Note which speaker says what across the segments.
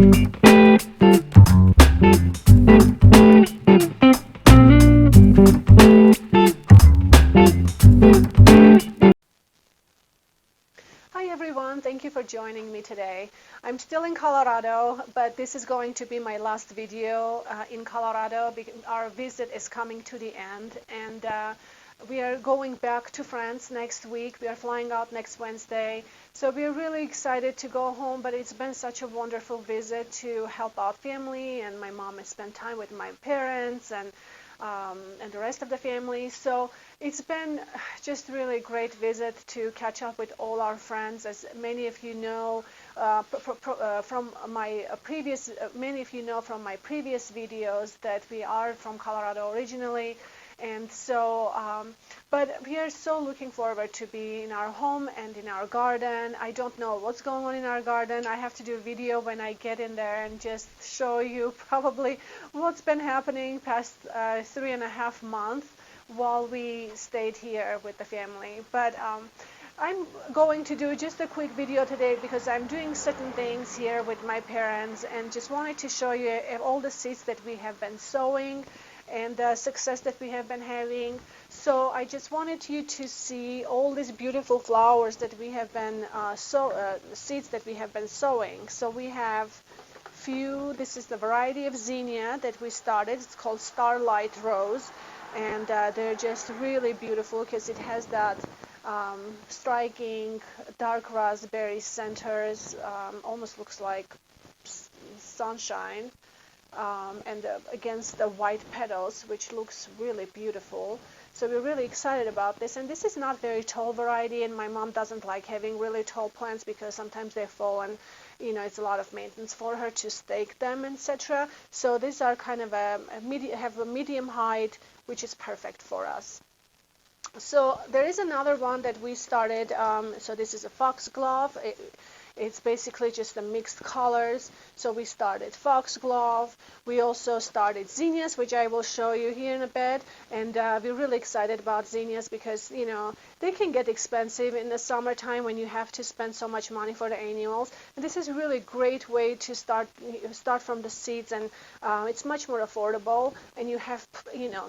Speaker 1: Hi everyone, thank you for joining me today. I'm still in Colorado, but this is going to be my last video in Colorado. Our visit is coming to the end, and we are going back to France next week. We are flying out next Wednesday, so we're really excited to go home, but it's been such a wonderful visit to help out family, and my mom has spent time with my parents and the rest of the family. So it's been just really a great visit to catch up with all our friends. As many of you know from my previous, videos that we are from Colorado originally. And so, but we are so looking forward to be in our home and in our garden. I don't know what's going on in our garden. I have to do a video when I get in there and just show you probably what's been happening past 3.5 months while we stayed here with the family. But I'm going to do just a quick video today because I'm doing certain things here with my parents, and just wanted to show you all the seeds that we have been sowing and the success that we have been having. So I just wanted you to see all these beautiful flowers that we have been seeds that we have been sowing. So we have this is the variety of zinnia that we started. It's called Starlight Rose, and they're just really beautiful because it has that striking dark raspberry centers, almost looks like sunshine. And against the white petals, which looks really beautiful. So we're really excited about this. And this is not very tall variety, and my mom doesn't like having really tall plants because sometimes they fall, and it's a lot of maintenance for her to stake them, etc. So these are kind of have a medium height, which is perfect for us. So there is another one that we started. So this is a foxglove. It's basically just the mixed colors. So we started foxglove. We also started zinnias, which I will show you here in a bit. And we're really excited about zinnias because, they can get expensive in the summertime when you have to spend so much money for the annuals. And this is a really great way to start from the seeds, and it's much more affordable. And you have,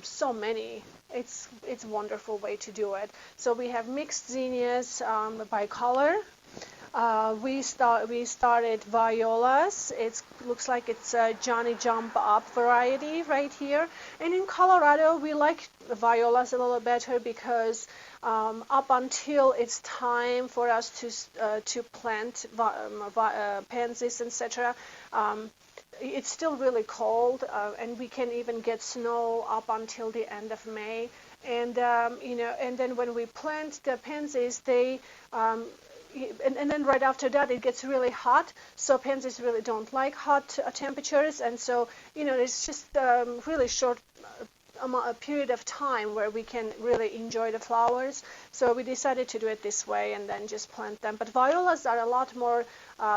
Speaker 1: so many. It's a wonderful way to do it. So we have mixed zinnias by color. We started violas. It looks like it's a Johnny Jump Up variety right here. And in Colorado, we like violas a little better because up until it's time for us to plant pansies, etc. It's still really cold, and we can even get snow up until the end of May. And and then when we plant the pansies, and then right after that it gets really hot, so pansies really don't like hot temperatures, and so it's just really short a period of time where we can really enjoy the flowers. So we decided to do it this way and then just plant them. But violas are a lot more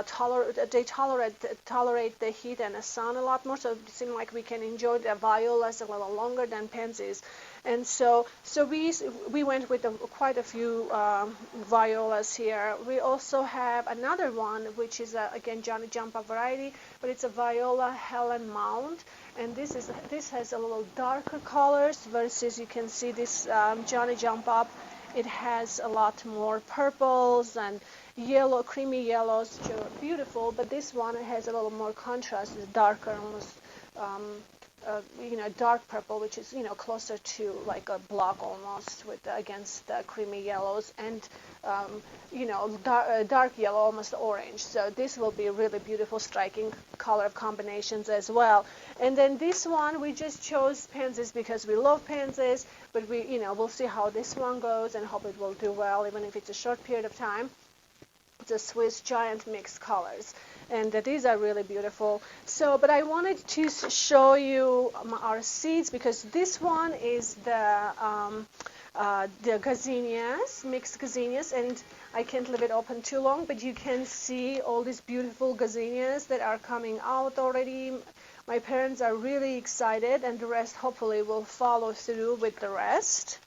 Speaker 1: tolerate the heat and the sun a lot more, so it seems like we can enjoy the violas a little longer than pansies. And so we went with quite a few violas here. We also have another one, which is again Johnny Jump Up variety, but it's a Viola Helen Mount, and this has a little darker colors versus you can see this Johnny Jump Up. It has a lot more purples and yellow, creamy yellows, which are beautiful. But this one has a little more contrast. It's darker, almost. Dark purple, which is closer to like a block almost, against the creamy yellows, and dark yellow, almost orange. So this will be a really beautiful, striking color combinations as well. And then this one, we just chose pansies because we love pansies, but we'll see how this one goes and hope it will do well, even if it's a short period of time. It's a Swiss giant mixed colors, and these are really beautiful. So, but I wanted to show you our seeds because this one is the gazinias, mixed gazinias, and I can't leave it open too long, but you can see all these beautiful gazinias that are coming out already. My parents are really excited, and the rest hopefully will follow through with the rest.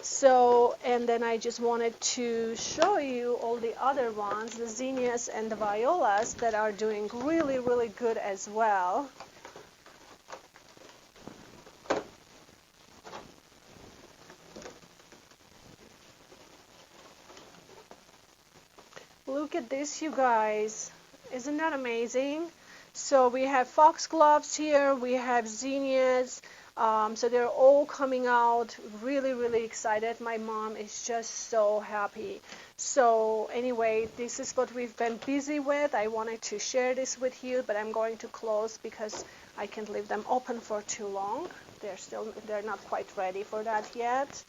Speaker 1: So, and then I just wanted to show you all the other ones, the zinnias and the violas that are doing really, really good as well. Look at this, you guys. Isn't that amazing? So we have foxgloves here, we have zinnias. So they're all coming out, really, really excited. My mom is just so happy. So anyway, this is what we've been busy with. I wanted to share this with you, but I'm going to close because I can't leave them open for too long. They're not quite ready for that yet.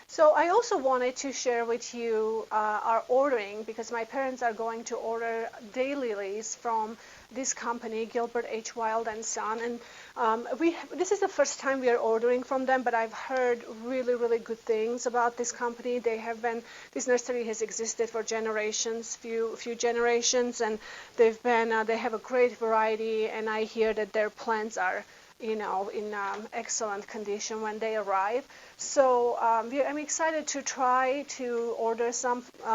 Speaker 1: So I also wanted to share with you our ordering, because my parents are going to order daylilies from this company, Gilbert H. Wild and Son, and this is the first time we are ordering from them, but I've heard really, really good things about this company. This nursery has existed for generations, few generations, and they have a great variety, and I hear that their plants are in excellent condition when they arrive. So I'm excited to try to order some. We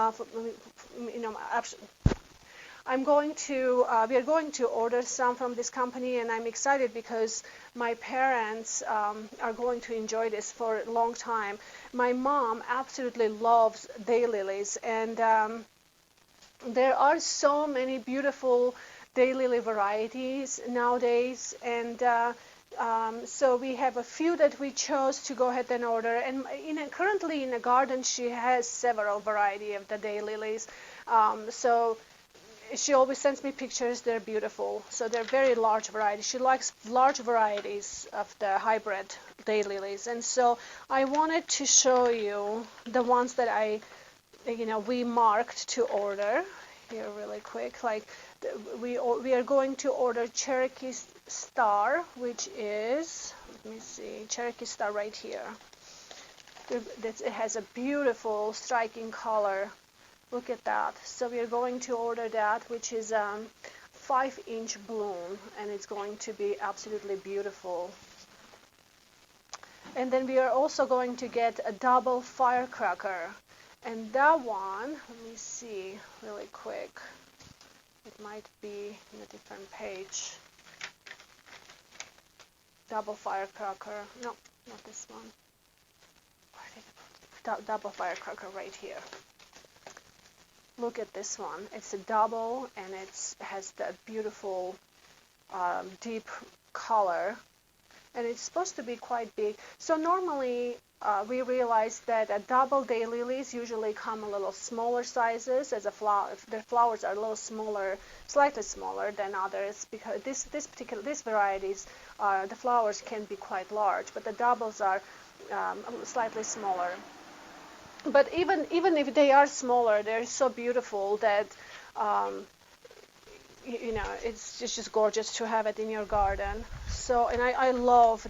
Speaker 1: are going to order some from this company, and I'm excited because my parents are going to enjoy this for a long time. My mom absolutely loves daylilies, and there are so many beautiful daylily varieties nowadays, and so we have a few that we chose to go ahead and order. And currently in the garden, she has several variety of the daylilies. So she always sends me pictures. They're beautiful. So they're very large varieties. She likes large varieties of the hybrid daylilies. And so I wanted to show you the ones that we marked to order here really quick. Like we are going to order Cherokee Star, which is, let me see, Cherokee Star right here. It has a beautiful striking color. Look at that. So we are going to order that, which is 5-inch bloom, and it's going to be absolutely beautiful. And then we are also going to get a double firecracker. And that one, let me see really quick. It might be in a different page. Double firecracker. No, not this one. Double firecracker right here. Look at this one. It's a double, and it has that beautiful deep color, and it's supposed to be quite big. So normally we realize that double daylilies usually come a little smaller sizes, as their flowers are a little smaller, slightly smaller than others, because these varieties, the flowers can be quite large, but the doubles are slightly smaller. But even if they are smaller, they're so beautiful that it's just gorgeous to have it in your garden. So, and I love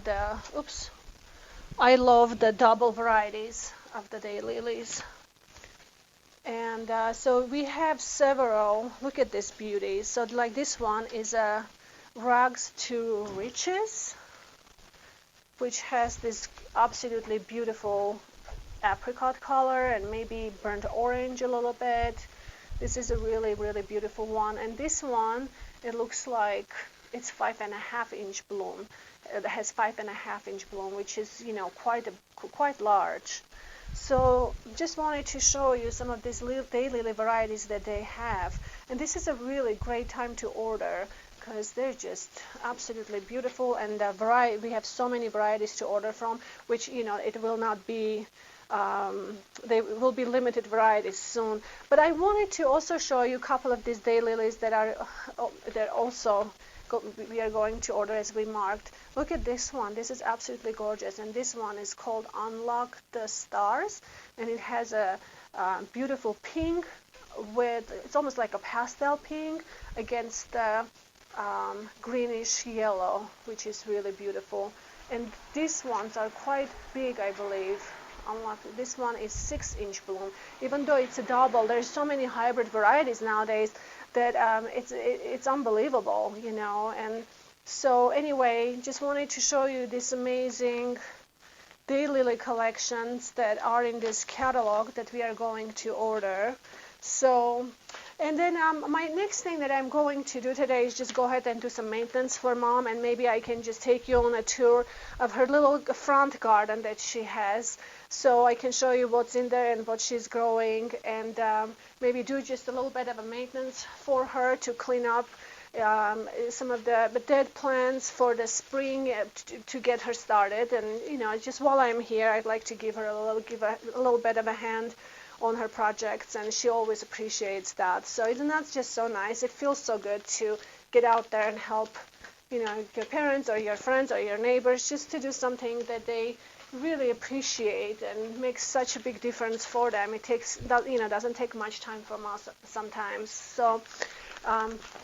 Speaker 1: the double varieties of the daylilies. And so we have several. Look at this beauty. So like this one is a Rags to Riches, which has this absolutely beautiful apricot color and maybe burnt orange a little bit. This is a really, really beautiful one. And this one, it looks like it's 5.5-inch bloom. It has 5.5-inch bloom, which is quite large. So just wanted to show you some of these daylily varieties that they have. And this is a really great time to order, because they're just absolutely beautiful, and we have so many varieties to order from, which it will not be. They will be limited varieties soon. But I wanted to also show you a couple of these daylilies that we are going to order as we marked. Look at this one. This is absolutely gorgeous, and this one is called Unlock the Stars, and it has a beautiful pink it's almost like a pastel pink against the greenish yellow, which is really beautiful. And these ones are quite big, I believe. This one is 6-inch bloom. Even though it's a double, there's so many hybrid varieties nowadays that it's unbelievable, And so anyway, just wanted to show you this amazing daylily collections that are in this catalog that we are going to order. So, and then my next thing that I'm going to do today is just go ahead and do some maintenance for Mom, and maybe I can just take you on a tour of her little front garden that she has, so I can show you what's in there and what she's growing, and maybe do just a little bit of a maintenance for her to clean up some of the dead plants for the spring to get her started. And just while I'm here, I'd like to give her a little bit of a hand on her projects, and she always appreciates that. So isn't that just so nice? It feels so good to get out there and help, your parents or your friends or your neighbors, just to do something that they really appreciate and makes such a big difference for them. It doesn't take much time from us sometimes. So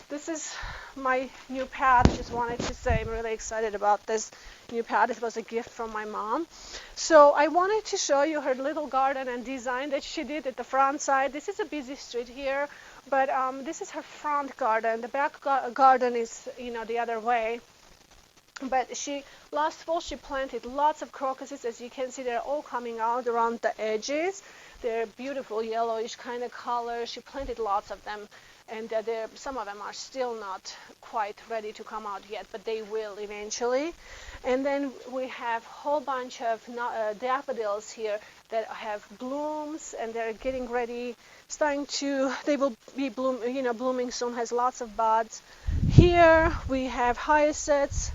Speaker 1: this is my new pad. Just wanted to say I'm really excited about this new pad. It was a gift from my mom. So I wanted to show you her little garden and design that she did at the front side. This is a busy street here, but this is her front garden. The back garden is, the other way. But last fall she planted lots of crocuses. As you can see, they're all coming out around the edges. They're beautiful yellowish kind of color. She planted lots of them. And some of them are still not quite ready to come out yet, but they will eventually. And then we have a whole bunch of daffodils here that have blooms, and they're getting ready, they will be blooming soon, has lots of buds. Here we have hyacinths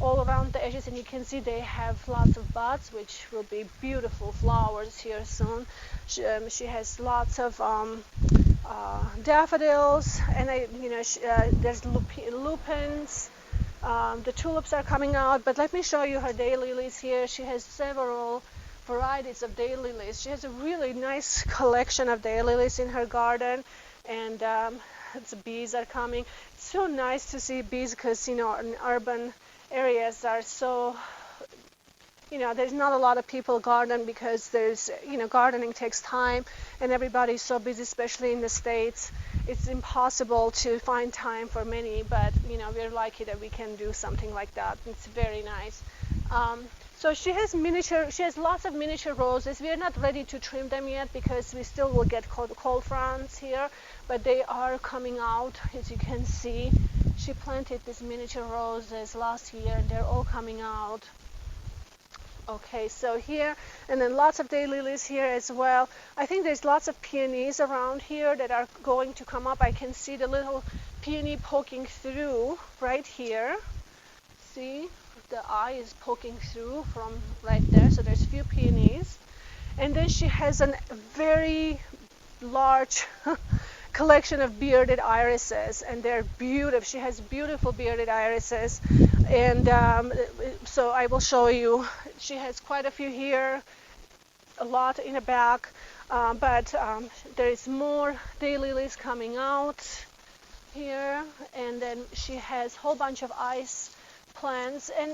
Speaker 1: all around the edges, and you can see they have lots of buds, which will be beautiful flowers here soon. She has lots of daffodils, and there's lupins. The tulips are coming out, but let me show you her daylilies here. She has several varieties of daylilies. She has a really nice collection of daylilies in her garden, and the bees are coming. It's so nice to see bees because, in urban areas are so, there's not a lot of people garden because there's, gardening takes time and everybody's so busy, especially in the States. It's impossible to find time for many, but, we're lucky that we can do something like that. It's very nice. So she has lots of miniature roses. We are not ready to trim them yet because we still will get cold fronts here, but they are coming out, as you can see. She planted these miniature roses last year, and they're all coming out. Okay, so here, and then lots of daylilies here as well. I think there's lots of peonies around here that are going to come up. I can see the little peony poking through right here. See, the eye is poking through from right there, so there's a few peonies. And then she has a very large collection of bearded irises, and they're beautiful. She has beautiful bearded irises, and so I will show you. She has quite a few here, a lot in the back, but there is more daylilies coming out here, and then she has a whole bunch of ice plants. And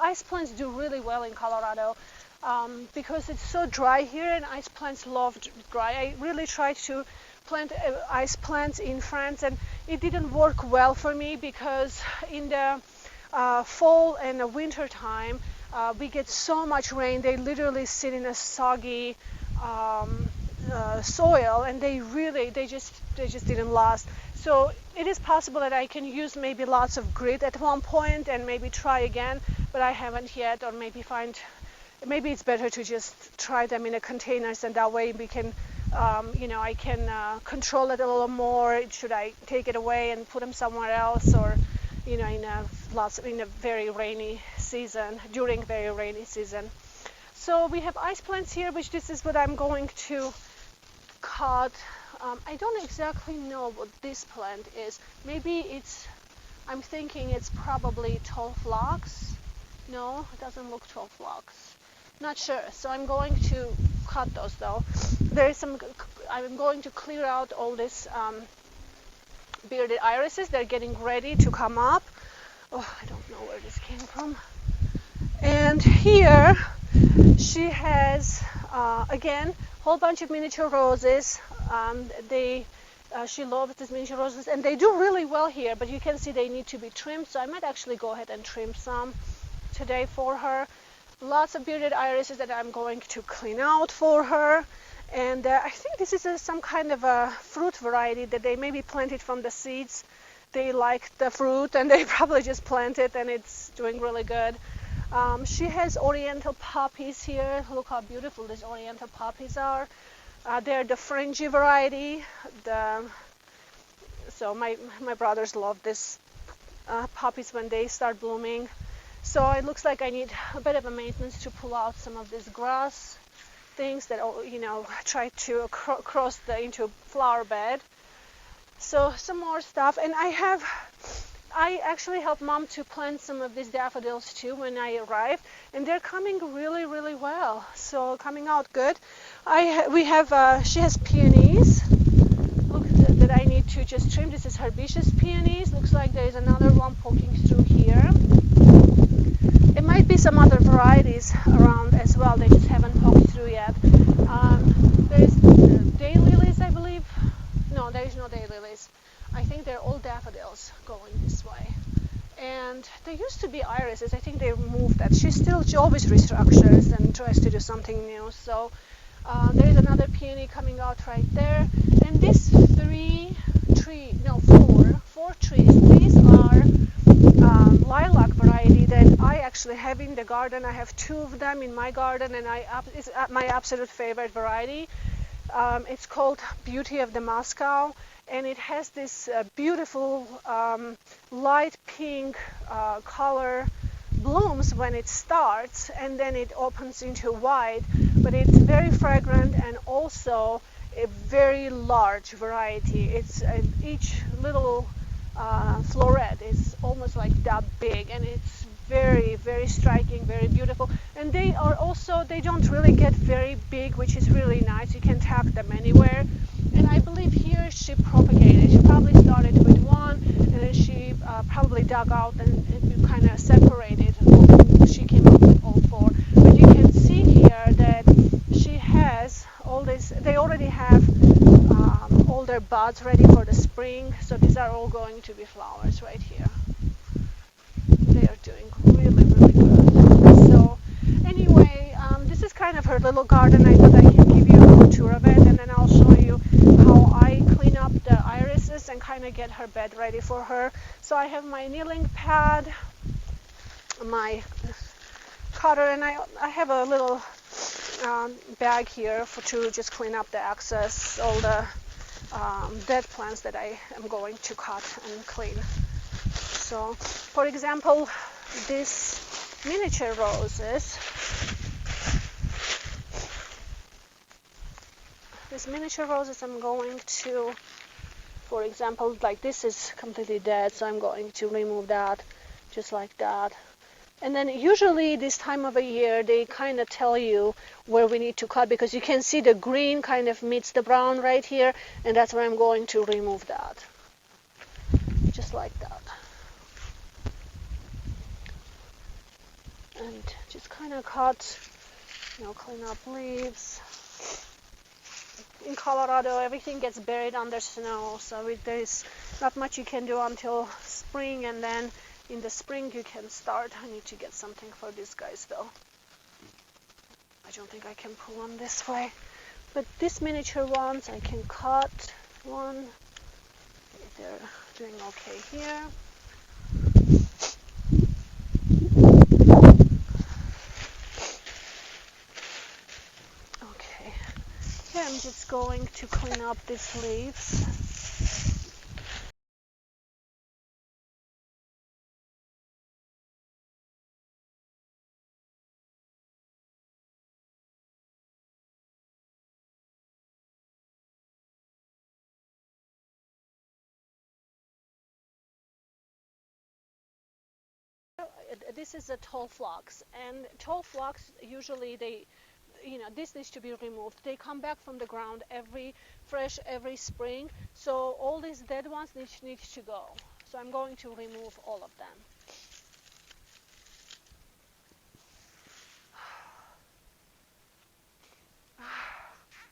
Speaker 1: ice plants do really well in Colorado because it's so dry here, and ice plants love dry. I really tried to plant ice plants in France, and it didn't work well for me because in the fall and the winter time we get so much rain. They literally sit in a soggy soil, and they just didn't last. So it is possible that I can use maybe lots of grit at one point and maybe try again, but I haven't yet. Or maybe it's better to just try them in a containers, and that way we can I can control it a little more. Should I take it away and put them somewhere else, or in a very rainy season, during very rainy season. So we have ice plants here, which this is what I'm going to cut. I don't exactly know what this plant is. I'm thinking it's probably tall phlox. No, it doesn't look tall phlox. Not sure. So I'm going to cut those though. I'm going to clear out all this bearded irises. They're getting ready to come up. Oh, I don't know where this came from. And here she has again a whole bunch of miniature roses. She loves these miniature roses, and they do really well here, but you can see they need to be trimmed, so I might actually go ahead and trim some today for her. lots of bearded irises that I'm going to clean out for her. And I think this is some kind of a fruit variety that they maybe planted from the seeds. They like the fruit and they probably just planted, and it's doing really good. She has Oriental poppies here. Look how beautiful these Oriental poppies are. They're the fringy variety. So my brothers love this poppies when they start blooming. So it looks like I need a bit of a maintenance to pull out some of this grass things that, you know, try to cross into flower bed. So some more stuff. And I actually helped Mom to plant some of these daffodils too when I arrived, and they're coming really, really well. So coming out good. She has peonies. Look, that I need to just trim. This is herbaceous peonies. Looks like there is another one poking through here. It might be some other varieties around as well. They just haven't poked through yet. There's daylilies, I believe. No, there is no daylilies. I think they're all daffodils going this way. And there used to be irises. I think they removed that. She always restructures and tries to do something new. So there is another peony coming out right there. And these four trees. These are lilac variety that I actually have in the garden. I have two of them in my garden, and it's my absolute favorite variety. It's called Beauty of the Moscow, and it has this beautiful light pink color blooms when it starts, and then it opens into white. But it's very fragrant and also a very large variety. It's each little floret is almost like that big, and it's very, very striking, very beautiful. And they don't really get very big, which is really nice. You can tack them anywhere. And I believe here she propagated. She probably started with one, and then she probably dug out and it kind of separated. She came up with all four. But you can see here that she has all this. They already have all their buds ready for the spring. So these are all going to be flowers right here. They are doing really, really good. So anyway, this is kind of her little garden. I thought I can give you a little tour of it, and then I'll show you how I clean up the irises and kind of get her bed ready for her. So I have my kneeling pad, my cutter, and I have a little bag here to just clean up the excess, all the dead plants that I am going to cut and clean. So, for example, these miniature roses. I'm going to, for example, like this is completely dead, so I'm going to remove that just like that. And then usually this time of a year they kind of tell you where we need to cut, because you can see the green kind of meets the brown right here, and that's where I'm going to remove that. Just like that. And just kind of cut, clean up leaves. In Colorado, everything gets buried under snow, so there's not much you can do until spring, and then in the spring you can start. I need to get something for these guys though. I don't think I can pull them this way. But these miniature ones I can cut one. They're doing okay here. Okay. Here I'm just going to clean up these leaves. This is a tall phlox, and tall phlox usually this needs to be removed. They come back from the ground every spring, so all these dead ones need to go. So I'm going to remove all of them.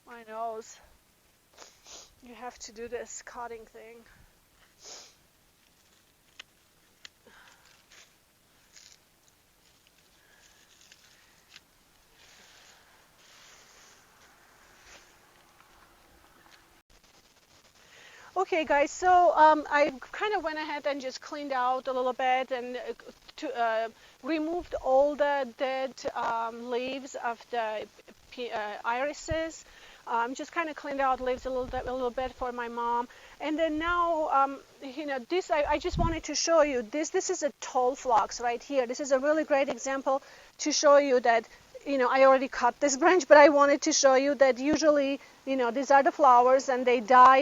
Speaker 1: My nose. You have to do this cutting thing. Okay, guys, so I kind of went ahead and just cleaned out a little bit and removed all the dead leaves of the irises. Just kind of cleaned out leaves a little bit for my mom. And then now, you know, this I just wanted to show you this. This is a tall phlox right here. This is a really great example to show you that, you know, I already cut this branch, but I wanted to show you that usually, you know, these are the flowers and they die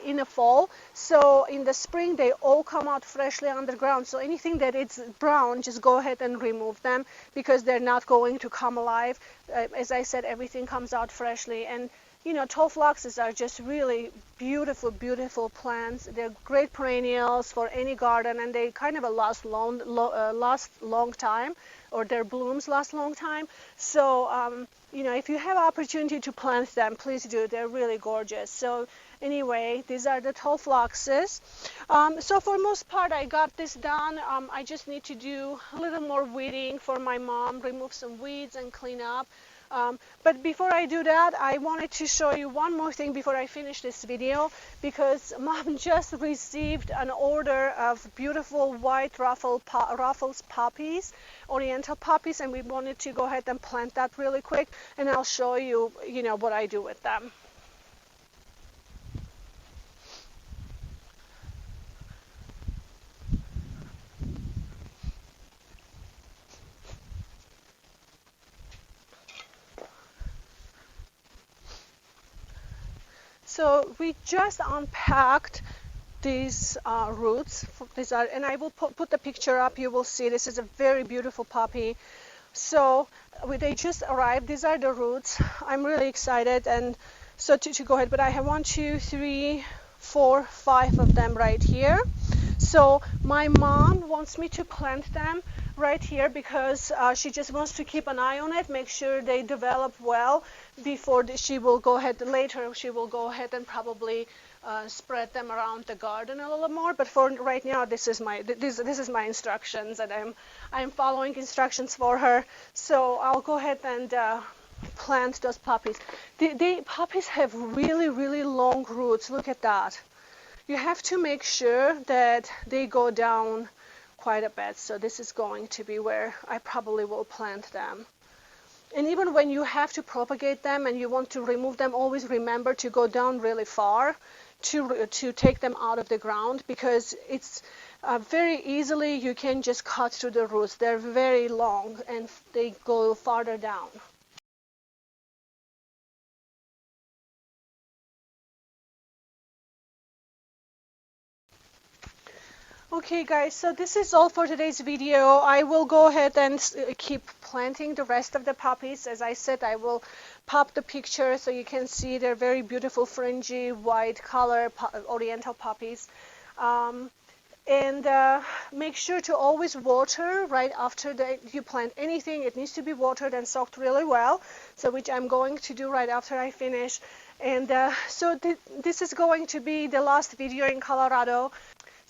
Speaker 1: in a fall. So in the spring, they all come out freshly underground. So anything that it's brown, just go ahead and remove them because they're not going to come alive. As I said, everything comes out freshly. And you know, tall phloxes are just really beautiful, beautiful plants. They're great perennials for any garden, and they kind of last long time, or their blooms last long time. So, you know, if you have opportunity to plant them, please do. They're really gorgeous. So anyway, these are the tall phloxes. So for most part, I got this done. I just need to do a little more weeding for my mom, remove some weeds and clean up. But before I do that, I wanted to show you one more thing before I finish this video, because Mom just received an order of beautiful white ruffles poppies, Oriental poppies, and we wanted to go ahead and plant that really quick, and I'll show you, you know, what I do with them. So we just unpacked these roots. These are, and I will put the picture up. You will see this is a very beautiful poppy. So they just arrived. These are the roots. I'm really excited, and so to go ahead. But I have 1, 2, 3, 4, 5 of them right here. So my mom wants me to plant them right here because she just wants to keep an eye on it, make sure they develop well before she will go ahead. Later she will go ahead and probably spread them around the garden a little more. But for right now, this is my instructions, and I'm following instructions for her. So I'll go ahead and plant those poppies. The poppies have really, really long roots. Look at that. You have to make sure that they go down quite a bit. So this is going to be where I probably will plant them. And even when you have to propagate them and you want to remove them, always remember to go down really far to take them out of the ground, because it's very easily you can just cut through the roots. They're very long and they go farther down. Okay guys, so this is all for today's video. I will go ahead and keep planting the rest of the poppies. As I said, I will pop the picture so you can see they're very beautiful fringy white color Oriental poppies. And make sure to always water right after you plant anything. It needs to be watered and soaked really well, so which I'm going to do right after I finish. And so this is going to be the last video in Colorado.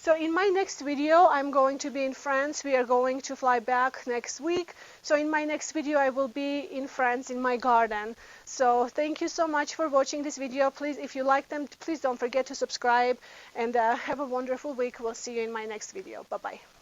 Speaker 1: So in my next video, I'm going to be in France. We are going to fly back next week. So in my next video, I will be in France in my garden. So thank you so much for watching this video. Please, if you like them, please don't forget to subscribe, and have a wonderful week. We'll see you in my next video. Bye-bye.